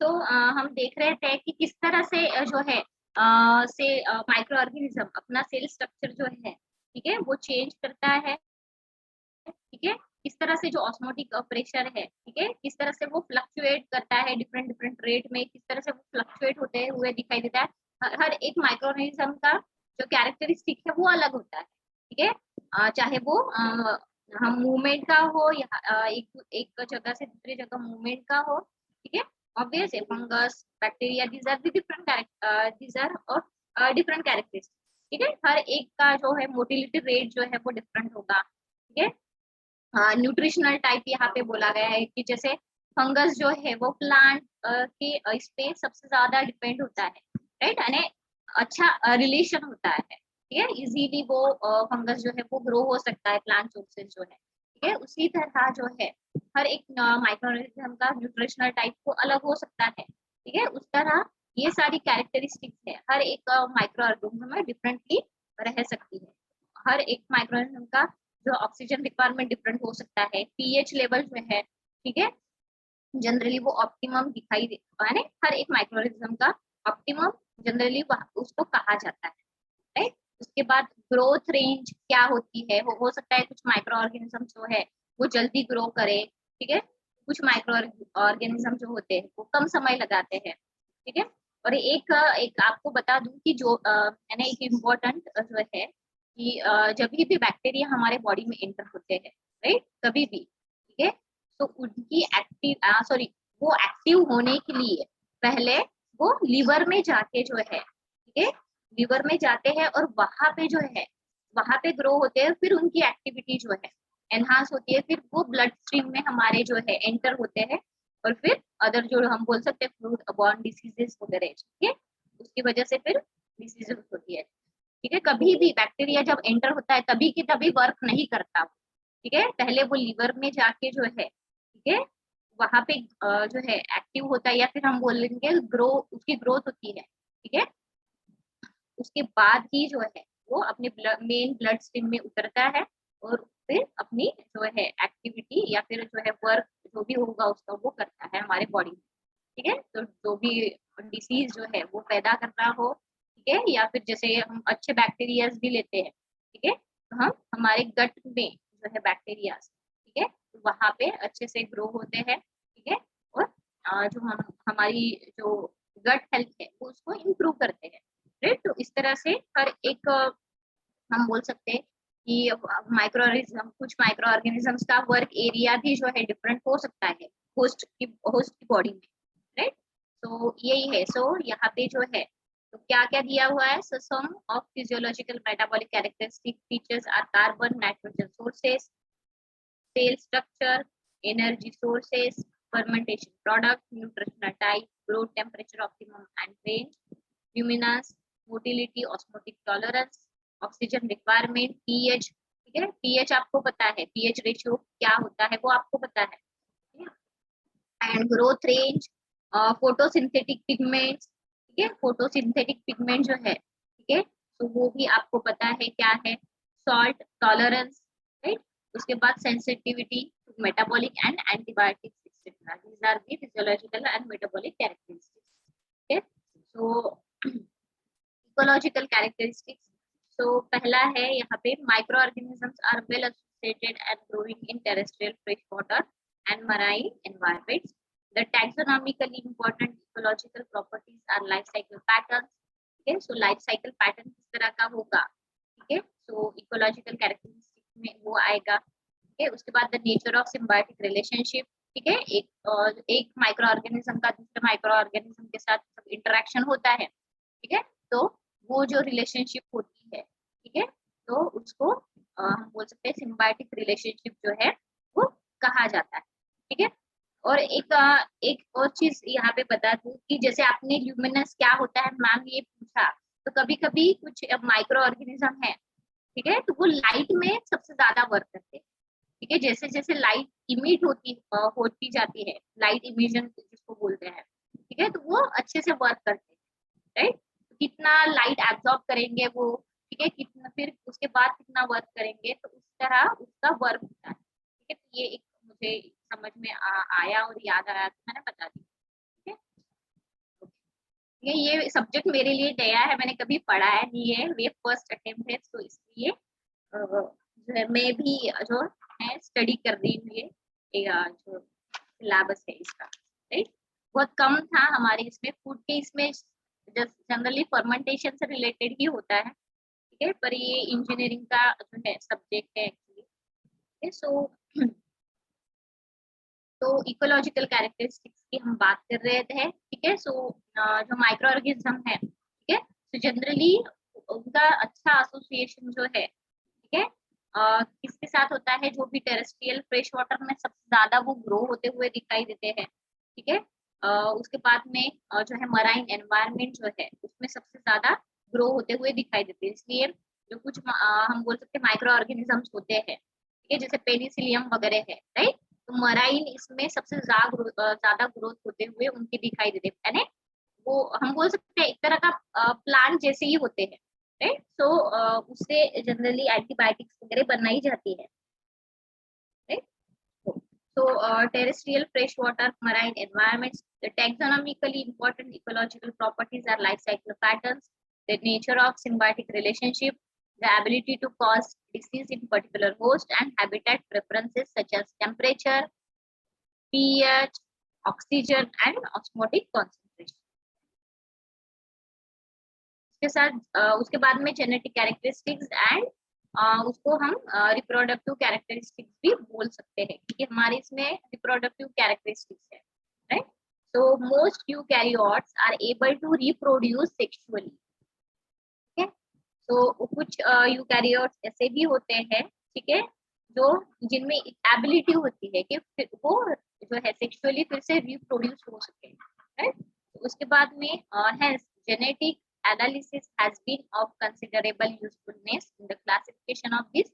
तो हम देख रहे थे कि किस तरह से जो है से माइक्रो ऑर्गेनिज्म अपना सेल स्ट्रक्चर जो है, ठीक है, वो चेंज करता है, ठीक है, किस तरह से जो ऑस्मोटिक प्रेशर है, ठीक है, किस तरह से वो फ्लक्चुएट करता है डिफरेंट डिफरेंट रेट में, किस तरह से वो फ्लक्चुएट होते हुए दिखाई देता है। हर एक माइक्रो ऑर्गेनिज्म का जो कैरेक्टरिस्टिक है वो अलग होता है, ठीक है, चाहे वो हम मूवमेंट का हो या एक एक जगह से दूसरी जगह मूवमेंट का हो, ठीक है। ऑब्वियस है, fungus, bacteria, these are the different these are और डिफरेंट कैरेक्टरिस्टिक, ठीक है। हर एक का जो है मोटिलिटी रेट जो है वो डिफरेंट होगा, ठीक है। न्यूट्रिशनल टाइप यहाँ पे बोला गया है कि जैसे फंगस जो है वो प्लांट के इस पे सबसे ज्यादा डिपेंड होता है, राइट, यानी अच्छा रिलेशन होता है, ठीक है। इजीली वो फंगस जो है वो ग्रो हो सकता है प्लांट सोर्सेज जो है, ठीक है। उसी तरह जो है हर एक माइक्रोऑर्गेनिज्म का न्यूट्रिशनल टाइप को अलग हो सकता है, ठीक है। उस तरह ये सारी कैरेक्टरिस्टिक्स है हर एक माइक्रो ऑर्गेनिज्म में डिफरेंटली रह सकती है। हर एक माइक्रो ऑर्गेनिज्म का जो ऑक्सीजन रिक्वायरमेंट डिफरेंट हो सकता है, पीएच लेवल जो है, ठीक है, जनरली वो ऑप्टिमम दिखाई देता है, हर एक माइक्रो ऑर्गेनिज्म का ऑप्टिमम जनरली उसको कहा जाता है, राइट। उसके बाद ग्रोथ रेंज क्या होती है, हो सकता है कुछ माइक्रो ऑर्गेनिज्म जो है वो जल्दी ग्रो करे, ठीक है। कुछ माइक्रो ऑर्गेनिज्म जो होते हैं वो कम समय लगाते हैं, ठीक है। और एक एक आपको बता दूं कि जो यानी एक इम्पोर्टेंट जो है कि जब भी बैक्टीरिया हमारे बॉडी में एंटर होते हैं, राइट, कभी भी, ठीक है, तो उनकी वो एक्टिव होने के लिए पहले वो लीवर में जाके जो है, ठीक है, लीवर में जाते हैं और वहां पे जो है वहां पे ग्रो होते हैं, फिर उनकी एक्टिविटी जो है एनहांस होती है, फिर वो ब्लड स्ट्रीम में हमारे जो है एंटर होते हैं, और फिर अदर जो हम बोल सकते हैं फ्लूइड बॉर्न डिसीजेस वगैरह, ठीक है, उसकी वजह से फिर डिसीजेस होती है, ठीक है। कभी भी बैक्टीरिया जब एंटर होता है तभी की तभी वर्क नहीं करता, ठीक है, पहले वो लीवर में जाके जो है, ठीक है, वहां पे जो है एक्टिव होता है, या फिर हम बोलेंगे ग्रो, उसकी ग्रोथ होती है, ठीक है। उसके बाद ही जो है वो अपने मेन ब्लड स्ट्रीम में उतरता है, और फिर अपनी जो है एक्टिविटी या फिर जो है वर्क जो भी होगा उसका वो करता है हमारे बॉडी में, ठीक है। तो जो भी डिसीज जो है वो पैदा कर रहा हो, ठीक है, या फिर जैसे हम अच्छे बैक्टीरियाज भी लेते हैं, ठीक है, तो हम हमारे गट में जो है बैक्टीरियाज, ठीक है, तो वहां पे अच्छे से ग्रो होते हैं, ठीक है। और जो हम हमारी जो गट हेल्थ है वो उसको इम्प्रूव करते हैं, राइट। तो इस तरह से हर एक हम बोल सकते हैं कि माइक्रो कुछ माइक्रो ऑर्गेनिजम्स का वर्क एरिया भी जो है डिफरेंट हो सकता है होस्ट की बॉडी में, राइट। तो यही है। सो यहाँ पे जो है तो क्या क्या दिया हुआ है, so some of physiological metabolic characteristic features are carbon, nitrogen sources, cell structure, energy sources, fermentation product, nutritional type, growth temperature optimum and range, luminance, motility, osmotic tolerance, oxygen requirement, pH, ठीक है, pH आपको पता है, pH ratio क्या होता है वो आपको पता है, and growth range, photosynthetic pigments, ठीक है, फोटोसिंथेटिक पिगमेंट जो है, ठीक है, तो वो भी आपको पता है क्या है, सॉल्ट टॉलरेंस, राइट। उसके बाद sensitivity to metabolic and antibiotics et cetera, these are the physiological and metabolic characteristics, ठीक है। सो इकोलॉजिकल कैरेक्टरिस्टिक्स, तो पहला है यहाँ पे micro organisms are well associated and growing in terrestrial fresh water and marine environments. The taxonomically important ecological properties are life cycle patterns. Okay, so life cycle pattern किस तरह का होगा, ठीक है, so ecological characteristics में वो आएगा, ठीक है। उसके बाद the nature of symbiotic relationship, ठीक है, एक माइक्रो ऑर्गेनिज्म का दूसरे माइक्रो ऑर्गेनिज्म के साथ इंटरेक्शन होता है, ठीक है, तो वो जो रिलेशनशिप होती है, ठीक है, तो उसको हम बोल सकते हैं सिम्बायोटिक रिलेशनशिप जो है वो कहा जाता है, ठीक है। और एक और चीज यहाँ पे बता दूं कि जैसे आपने ल्यूमिनस क्या होता है मैम ये पूछा, तो कभी कभी कुछ माइक्रो ऑर्गेनिज्म है, ठीक है, तो वो लाइट में सबसे ज्यादा वर्क करते हैं, ठीक है। जैसे जैसे लाइट इमिट होती जाती है, लाइट इमिशन जिसको बोलते हैं, ठीक है, तो वो अच्छे से वर्क करते हैं, राइट। कितना लाइट एब्जॉर्ब करेंगे वो, ठीक है, कितना फिर उसके बाद कितना वर्क करेंगे, तो उस तरह उसका वर्क होता है, ठीक है। तो ये एक मुझे समझ में आया और याद आया तो मैंने बता दी, ठीक है। ये सब्जेक्ट मेरे लिए नया है, मैंने कभी पढ़ाया नहीं है, ये फर्स्ट अटेम्प्ट है, तो इसलिए जो है मैं भी जो है स्टडी कर रही हूँ ये जो सिलेबस है इसका, राइट। बहुत कम था हमारे इसमें फूड के, इसमें जनरली फर्मेंटेशन से रिलेटेड ही होता है, ठीक है, पर ये इंजीनियरिंग का जो है सब्जेक्ट है एक्चुअली। सो तो इकोलॉजिकल कैरेक्टरिस्टिक्स की हम बात कर रहे थे, ठीक है। सो जो माइक्रो ऑर्गेनिज्म है, ठीक है, तो जनरली उनका अच्छा एसोसिएशन जो है, ठीक है, किसके साथ होता है, जो भी टेरेस्ट्रियल फ्रेश वाटर में सबसे ज्यादा वो ग्रो होते हुए दिखाई देते हैं, ठीक है। उसके बाद में जो है मराइन एनवायरनमेंट जो है उसमें सबसे ज्यादा ग्रो होते हुए दिखाई देते हैं। इसलिए जो कुछ हम बोल सकते हैं माइक्रो ऑर्गेनिजम्स होते हैं, ठीक है, जैसे पेनिसिलियम वगैरह है, राइट, तो मराइन इसमें सबसे ज्यादा ग्रोथ होते हुए उनके दिखाई देते हैं, यानी वो हम बोल सकते हैं एक तरह का प्लांट जैसे ही होते हैं, राइट। सो उससे जनरली एंटीबायोटिक्स वगैरह बनाई जाती है, right. So, terrestrial freshwater marine environments, the taxonomically important ecological properties are life cycle patterns, the nature of symbiotic relationship, the ability to cause disease in particular host, and habitat preferences such as temperature, pH, oxygen, and osmotic concentration. उसके साथ उसके बाद में genetic characteristics and उसको हम reproductive characteristics भी बोल सकते हैं, क्योंकि हमारे इसमें रिप्रोडक्टिव कैरेक्टरिस्टिक्स है, right. so most eukaryotes are able to reproduce sexually, ठीक है। तो कुछ यूकैरियोट्स ऐसे भी होते हैं, ठीक है, जो जिनमें एबिलिटी होती है कि फिर वो जो है सेक्सुअली फिर से रिप्रोड्यूस हो सके, राइट। उसके बाद में hence genetic analysis has been of considerable usefulness in the classification of this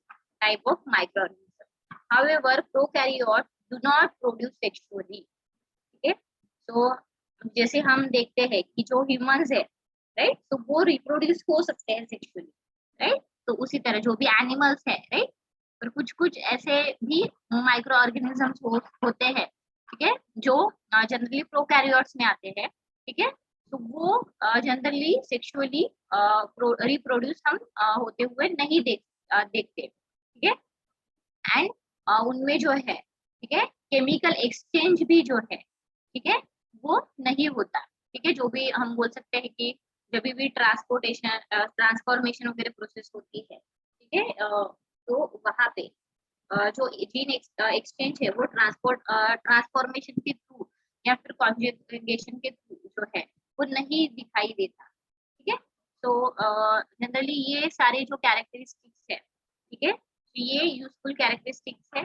type of microorganism. However, prokaryotes do not produce sexually, ठीक है। तो जैसे हम देखते हैं कि जो ह्यूमंस है, राइट, तो वो रिप्रोड्यूस हो सकते हैं सेक्सुअली, राइट। तो उसी तरह जो भी एनिमल्स है, राइट, और कुछ कुछ ऐसे भी माइक्रो ऑर्गेनिजम्स होते हैं, ठीक है, जो जनरली प्रोकैरियोट्स में आते हैं, ठीक है। तो वो जनरली सेक्सुअली रिप्रोड्यूस हम होते हुए नहीं देखते, ठीक है। एंड उनमें जो है, ठीक है, केमिकल एक्सचेंज भी जो है, ठीक है, वो नहीं होता, ठीक है। जो भी हम बोल सकते हैं कि जब भी ट्रांसफॉर्मेशन वगैरह प्रोसेस होती है, ठीक है, तो वहां पे जो जीन एक्सचेंज है वो ट्रांसफॉर्मेशन के थ्रू या फिर कॉन्जुगेशन के थ्रू जो है वो नहीं दिखाई देता, ठीक है। तो जनरली ये सारे जो कैरेक्टरिस्टिक्स है, ठीक है, ये यूजफुल कैरेक्टरिस्टिक्स है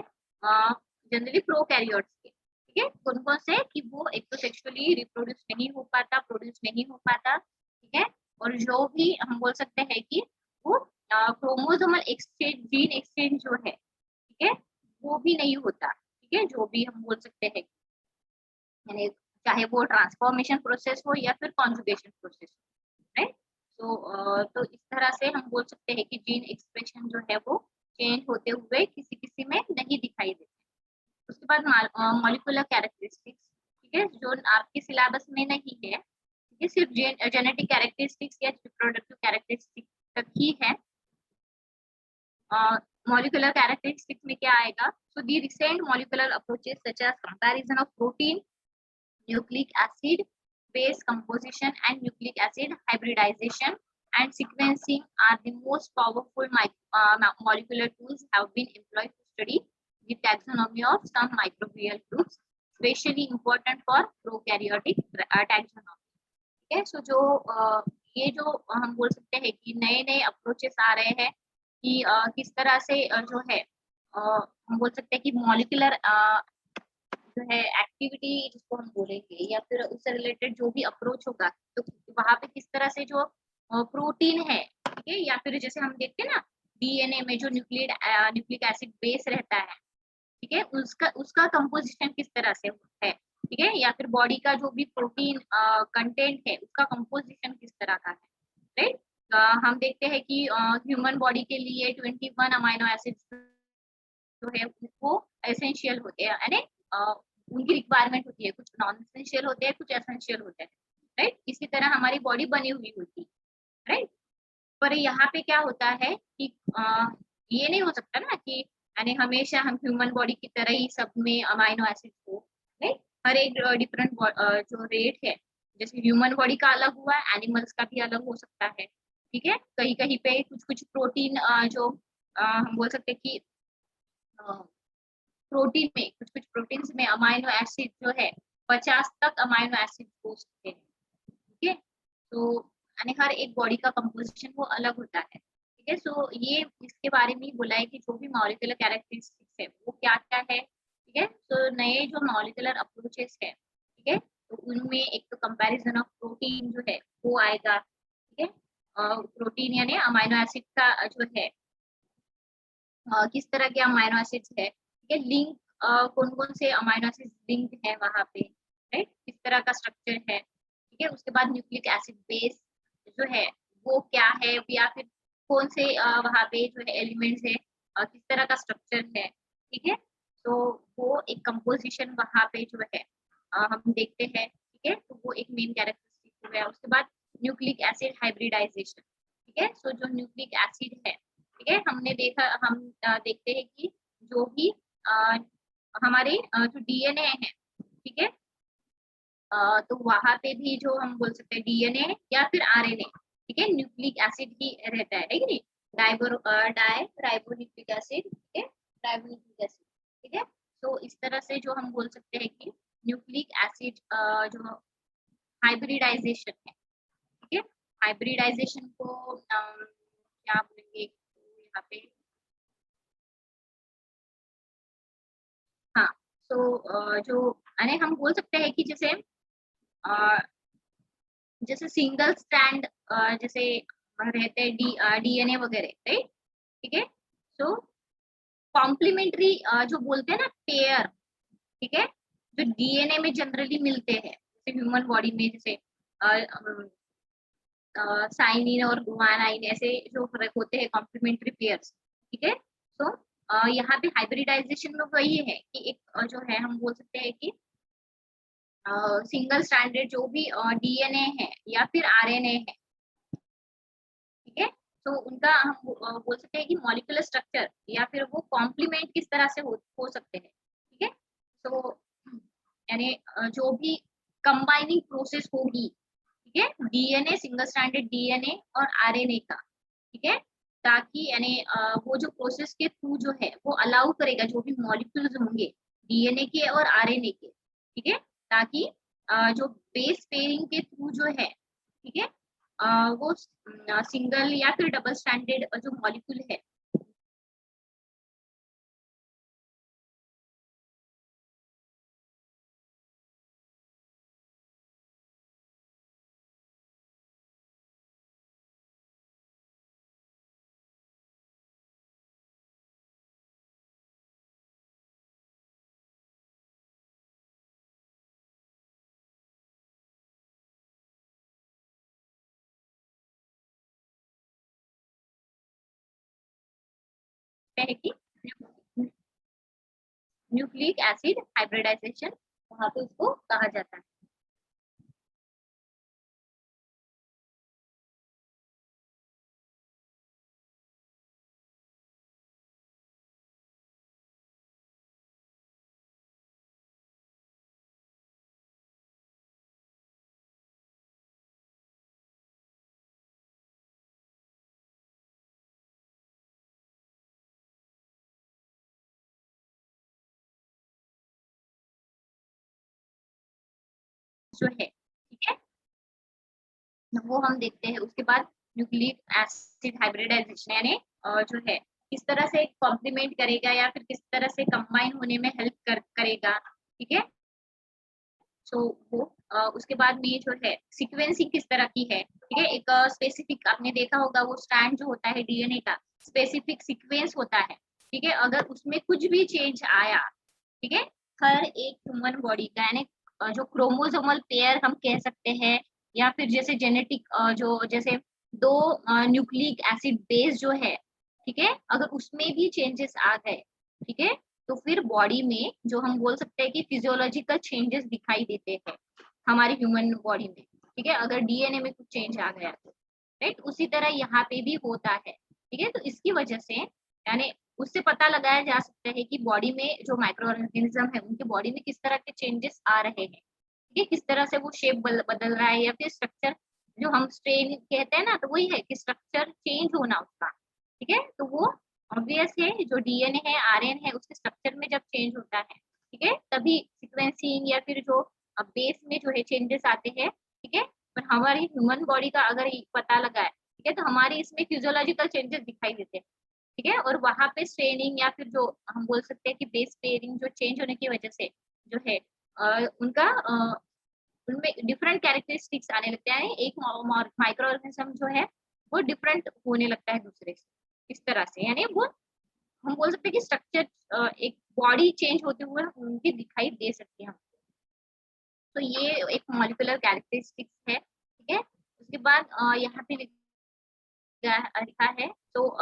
जनरली प्रोकैरियोट्स के, ठीक है। कौन कौन से, कि वो एक तो सेक्सुअली रिप्रोड्यूस नहीं हो पाता, प्रोड्यूस नहीं हो पाता, ठीक है, और जो भी हम बोल सकते हैं कि वो क्रोमोसोमल एक्सचेंज, जीन एक्सचेंज जो है, ठीक है, वो भी नहीं होता, ठीक है, जो भी हम बोल सकते हैं, यानी चाहे वो ट्रांसफॉर्मेशन प्रोसेस हो या फिर कॉन्जुगेशन प्रोसेस हो, राइट। तो इस तरह से हम बोल सकते हैं कि जीन एक्सप्रेशन जो है वो चेंज होते हुए किसी किसी में नहीं दिखाई देते। उसके बाद मॉलिक्यूलर कैरेक्टरिस्टिक्स, ठीक है, जो आपके सिलेबस में नहीं है, ठीक है, सिर्फ जेनेटिक कैरेक्टरिस्टिक्स या रिप्रोडक्टिव कैरेक्टरिस्टिक्स तक ही है। मॉलिक्यूलर कैरेक्टरिस्टिक्स में क्या आएगा, so the recent molecular approaches such as comparison of protein, nucleic acid base composition and nucleic acid hybridization and sequencing are the most powerful molecular tools have been employed to study the taxonomy of some microbial groups, especially important for prokaryotic taxonomy, ठीक है। सो जो ये जो हम बोल सकते हैं कि नए नए अप्रोचेस आ रहे हैं कि किस तरह से जो है हम बोल सकते हैं कि मॉलिक्यूलर जो है एक्टिविटी जिसको हम बोलेंगे या फिर उससे रिलेटेड जो भी अप्रोच होगा, तो वहां पे किस तरह से जो प्रोटीन है, ठीक है, या फिर जैसे हम देखते हैं ना डीएनए में जो न्यूक्लिक एसिड बेस रहता है, ठीक है, उसका उसका कंपोजिशन किस तरह से है, ठीक है, या फिर बॉडी का जो भी प्रोटीन कंटेंट है उसका कंपोजिशन किस तरह का है, राइट। हम देखते हैं कि ह्यूमन बॉडी के लिए 21 अमाइनो एसिड्स जो है वो एसेंशियल होते हैं, यानी उनकी रिक्वायरमेंट होती है, कुछ नॉन एसेंशियल होते हैं, कुछ एसेंशियल होते हैं, राइट। इसी तरह हमारी बॉडी बनी हुई होती है, राइट। पर यहाँ पे क्या होता है कि ये नहीं हो सकता ना कि यानी हमेशा हम ह्यूमन बॉडी की तरह ही सब में अमाइनो एसिड हो, राइट। हर एक डिफरेंट जो रेट है, जैसे ह्यूमन बॉडी का अलग हुआ है, एनिमल्स का भी अलग हो सकता है, ठीक है। कहीं कहीं पे कुछ कुछ प्रोटीन जो हम बोल सकते हैं कि प्रोटीन में कुछ कुछ प्रोटीन्स में अमाइनो एसिड जो है 50 तक अमाइनो एसिड हो सकते हैं, ठीक है। तो यानी हर एक बॉडी का कंपोजिशन वो अलग होता है, ठीक है। सो ये इसके बारे में ही बोला है कि जो भी मॉलिक्यूलर कैरेक्टरिस्टिक्स है वो क्या क्या है, ठीक है। तो नए जो मॉलिक्यूलर अप्रोचेस है, ठीक है, तो उनमें एक तो कंपैरिजन ऑफ प्रोटीन जो है वो आएगा, ठीक है। प्रोटीन यानी अमाइनो एसिड का जो है किस तरह के अमाइनो एसिड्स है, ठीक है, लिंक कौन कौन से अमाइनो एसिड लिंक है वहां पे, राइट, किस तरह का स्ट्रक्चर है, ठीक है। उसके बाद न्यूक्लिक एसिड बेस जो है वो क्या है, या फिर कौन से वहां पे जो है एलिमेंट्स है, किस तरह का स्ट्रक्चर है, ठीक है। तो वो एक कंपोजिशन वहां पे जो है हम देखते हैं, ठीक है। तो वो एक मेन कैरेक्टरिस्टिक हो गया। उसके बाद न्यूक्लिक एसिड हाइब्रिडाइजेशन, ठीक है। सो जो न्यूक्लिक एसिड है, ठीक है, हमने देखा, हम देखते हैं कि जो भी हमारे जो डीएनए है, ठीक है, तो वहां पे भी जो हम बोल सकते हैं डीएनए या फिर आरएनए, ठीक है, न्यूक्लिक एसिड ही रहता है कि नहीं, डाई राइबोन्यूक्लिक एसिड, ठीक है, राइबोन्यूक्लिक एसिड, ठीक है। तो इस तरह से जो हम बोल सकते हैं कि न्यूक्लिक एसिड जो हाइब्रिडाइजेशन है, ठीक है, हाइब्रिडाइजेशन को क्या बोलेंगे यहाँ पे, हाँ। तो जो यानी हम बोल सकते हैं कि जैसे जैसे सिंगल स्ट्रैंड जैसे रहते हैं डीएनए वगैरह, राइट, ठीक है। सो कॉम्प्लीमेंट्री जो बोलते हैं ना पेयर, ठीक है, जो डीएनए में जनरली मिलते हैं, जैसे ह्यूमन बॉडी में जैसे साइनिन और गुआनाइन ऐसे जो होते हैं कॉम्प्लीमेंट्री पेयर्स, ठीक है। तो यहाँ पे हाइब्रिडाइजेशन में वही है कि एक जो है हम बोल सकते हैं कि सिंगल स्ट्रैंडेड जो भी डीएनए है या फिर आरएनए है, ठीक है, तो उनका हम बोल सकते हैं कि मॉलिक्यूलर स्ट्रक्चर या फिर वो कॉम्प्लीमेंट किस तरह से हो सकते हैं, ठीक है। तो यानी जो भी कंबाइनिंग प्रोसेस होगी, ठीक है, डीएनए सिंगल स्ट्रैंडेड डीएनए और आरएनए का, ठीक है, ताकि यानी वो जो प्रोसेस के थ्रू जो है वो अलाउ करेगा जो भी मॉलिक्यूल्स होंगे डीएनए के और आरएनए के, ठीक है, ताकि जो बेस पेयरिंग के थ्रू जो है, ठीक है, वो सिंगल या फिर डबल स्टैंडर्ड जो मॉलिक्यूल है, है कि न्यूक्लिक एसिड हाइब्रिडाइजेशन वहां पे उसको कहा जाता है। जो है, ठीक है, वो हम देखते हैं। उसके बाद न्यूक्लिक एसिड हाइब्रिडाइजेशन यानी जो है किस तरह से कॉम्प्लीमेंट करेगा या फिर किस तरह से कंबाइन होने में हेल्प करेगा, ठीक है। सो वो उसके बाद में जो है सीक्वेंसिंग किस तरह की है, ठीक है, एक स्पेसिफिक आपने देखा होगा वो स्ट्रैंड जो होता है डीएनए का स्पेसिफिक सीक्वेंस होता है, ठीक है, अगर उसमें कुछ भी चेंज आया, ठीक है, हर एक ह्यूमन बॉडी का यानी जो क्रोमोसोमल पेयर हम कह सकते हैं, या फिर जैसे जेनेटिक जो जैसे दो न्यूक्लिक एसिड बेस जो है, ठीक है, अगर उसमें भी चेंजेस आ गए, ठीक है, तो फिर बॉडी में जो हम बोल सकते हैं कि फिजियोलॉजिकल चेंजेस दिखाई देते हैं हमारी ह्यूमन बॉडी में, ठीक है, अगर डीएनए में कुछ चेंज आ गया तो, राइट, उसी तरह यहाँ पे भी होता है, ठीक है। तो इसकी वजह से यानी उससे पता लगाया जा सकता है कि बॉडी में जो माइक्रो ऑर्गेनिज्म है उनके बॉडी में किस तरह के चेंजेस आ रहे हैं, ठीक है, किस तरह से वो शेप बदल रहा है या फिर स्ट्रक्चर जो हम स्ट्रेन कहते हैं ना, तो वही है कि स्ट्रक्चर चेंज होना उसका, ठीक है। तो वो ऑब्वियस है जो डीएनए है आरएन है उसके स्ट्रक्चर में जब चेंज होता है, ठीक है, तभी सीक्वेंसिंग या फिर जो बेस में जो है चेंजेस आते हैं, ठीक है। पर हमारी ह्यूमन बॉडी का अगर पता लगा है, ठीक है, तो हमारे इसमें फिजियोलॉजिकल चेंजेस दिखाई देते हैं, ठीक है, और वहां पे स्ट्रेनिंग या फिर जो हम बोल सकते हैं कि बेस पेयरिंग जो चेंज होने की वजह से जो है उनका उनमें डिफरेंट कैरेक्टरिस्टिक्स आने लगते हैं, एक माइक्रो ऑर्गेनिज्म जो है वो डिफरेंट होने लगता है दूसरे से, इस तरह से, यानी वो हम बोल सकते हैं कि स्ट्रक्चर एक बॉडी चेंज होते हुए उनकी दिखाई दे सकती है। तो ये एक मॉलिक्यूलर कैरेक्टरिस्टिक्स है, ठीक है। उसके बाद यहाँ पे लिखा है, तो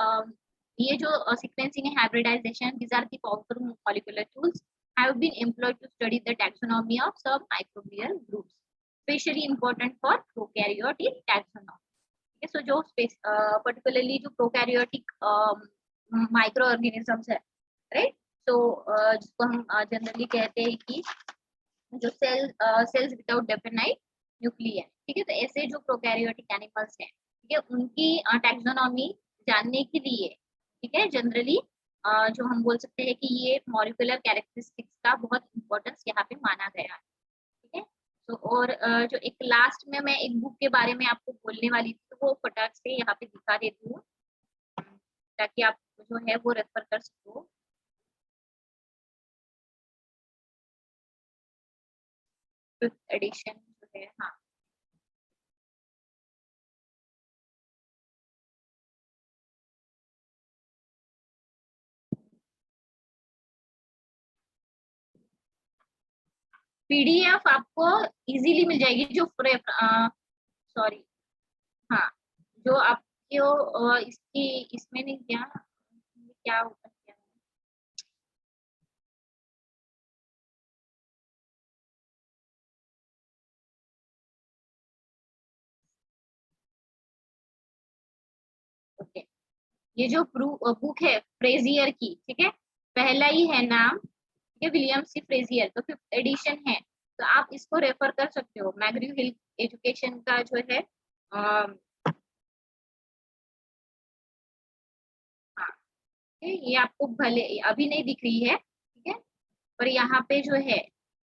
ये जो सीक्वेंसिंग है, hybridisation, these are the powerful molecular tools have been employed to study the taxonomy of some microbial groups, especially important for prokaryotic taxonomy. Okay, so जो particularly जो prokaryotic microorganisms है, right? So जिसको हम generally कहते हैं कि जो sales without definite nucleus, ठीक है, तो ऐसे जो प्रोकैरियोटिक एनिमल्स हैं, ठीक है, उनकी टैक्सोनॉमी जानने के लिए, ठीक है, जनरली जो हम बोल सकते हैं कि ये मॉलिक्यूलर कैरेक्टरिस्टिक्स का बहुत इंपॉर्टेंस यहाँ पे माना गया है, ठीक है। तो और जो एक लास्ट में मैं एक बुक के बारे में आपको बोलने वाली थी, तो वो फटाक से यहाँ पे दिखा देती हूँ ताकि आप जो है वो रेफर कर सको। फिफ्थ एडिशन जो है, हाँ, पीडीएफ आपको इजीली मिल जाएगी, जो सॉरी, हाँ, जो आपको इसकी इसमें नहीं, क्या क्या होता है, ओके, ये जो बुक है फ्रेजियर की, ठीक है, पहला ही है नाम, ठीक है, विलियम सी फ्रेजियर, तो फिफ्थ एडिशन है, तो आप इसको रेफर कर सकते हो। मैग्री हिल एजुकेशन का जो है हाँ, ये आपको भले अभी नहीं दिख रही है, ठीक है, पर यहाँ पे जो है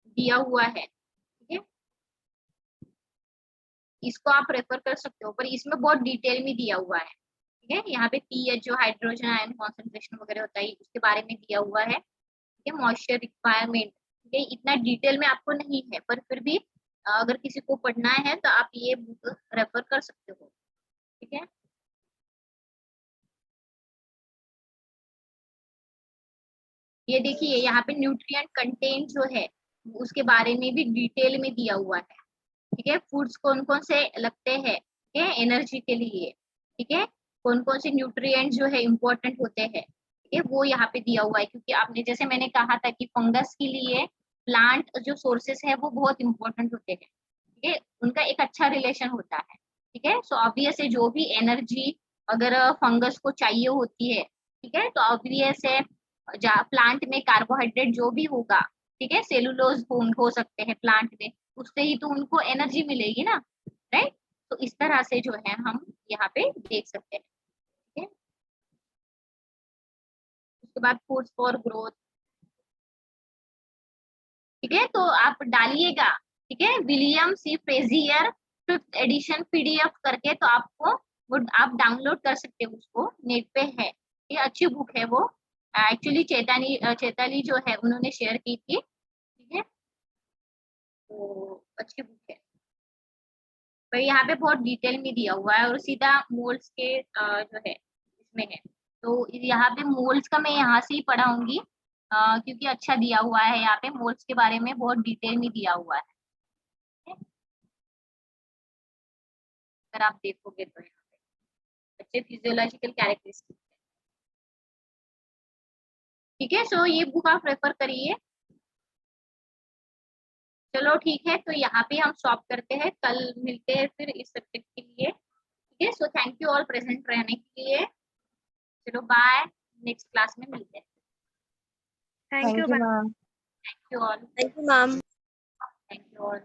दिया हुआ है, ठीक है, इसको आप रेफर कर सकते हो, पर इसमें बहुत डिटेल में दिया हुआ है, ठीक है, यहाँ पे पीएच जो हाइड्रोजन आयन कॉन्सेंट्रेशन वगैरह होता है उसके बारे में दिया हुआ है, ठीक है, मॉइस्चर रिक्वायरमेंट, ठीक है, इतना डिटेल में आपको नहीं है, पर फिर भी अगर किसी को पढ़ना है तो आप ये बुक रेफर कर सकते हो, ठीक है। ये देखिए यहाँ पे न्यूट्रिएंट कंटेंट जो है उसके बारे में भी डिटेल में दिया हुआ है, ठीक है, फूड्स कौन कौन से लगते हैं, ठीक है, एनर्जी के लिए, ठीक है, कौन कौन से न्यूट्रिएंट जो है इम्पोर्टेंट होते हैं, ठीक है, वो यहाँ पे दिया हुआ है, क्योंकि आपने जैसे मैंने कहा था कि फंगस के लिए प्लांट जो सोर्सेस है वो बहुत इंपॉर्टेंट होते हैं, ठीक है, उनका एक अच्छा रिलेशन होता है, ठीक है, सो ऑब्वियस है जो भी एनर्जी अगर फंगस को चाहिए होती है, ठीक है, तो ऑब्वियस है प्लांट में कार्बोहाइड्रेट जो भी होगा, ठीक है, सेलुलोज हो सकते हैं प्लांट में, उससे ही तो उनको एनर्जी मिलेगी ना, राइट। तो इस तरह से जो है हम यहाँ पे देख सकते हैं, ठीक है। उसके बाद फूड्स फॉर ग्रोथ, ठीक है, तो आप डालिएगा, ठीक है, William C Frazier fifth edition PDF करके, तो आपको वो आप डाउनलोड कर सकते हो, उसको नेट पे है, ये अच्छी बुक है वो, एक्चुअली चैताली जो है उन्होंने शेयर की थी, ठीक है, तो अच्छी बुक है, पर यहाँ पे बहुत डिटेल में दिया हुआ है और सीधा मोल्स के जो है इसमें है, तो यहाँ पे मोल्स का मैं यहाँ से ही पढ़ाऊंगी, क्योंकि अच्छा दिया हुआ है, यहाँ पे मोल्स के बारे में बहुत डिटेल में दिया हुआ है, अगर आप देखोगे तो यहाँ पे अच्छे फिजियोलॉजिकल कैरेक्टरिस्टिक, ठीक है, सो ये बुक आप रेफर करिए। चलो ठीक है, तो यहाँ पे हम स्टॉप करते हैं, कल मिलते हैं फिर इस सब्जेक्ट के लिए, ठीक है, so thank you all present रहने के लिए, चलो बाय, नेक्स्ट क्लास में मिलते हैं, thank you Thank you, ma'am. Thank you all, Thank you, ma'am. Thank you all.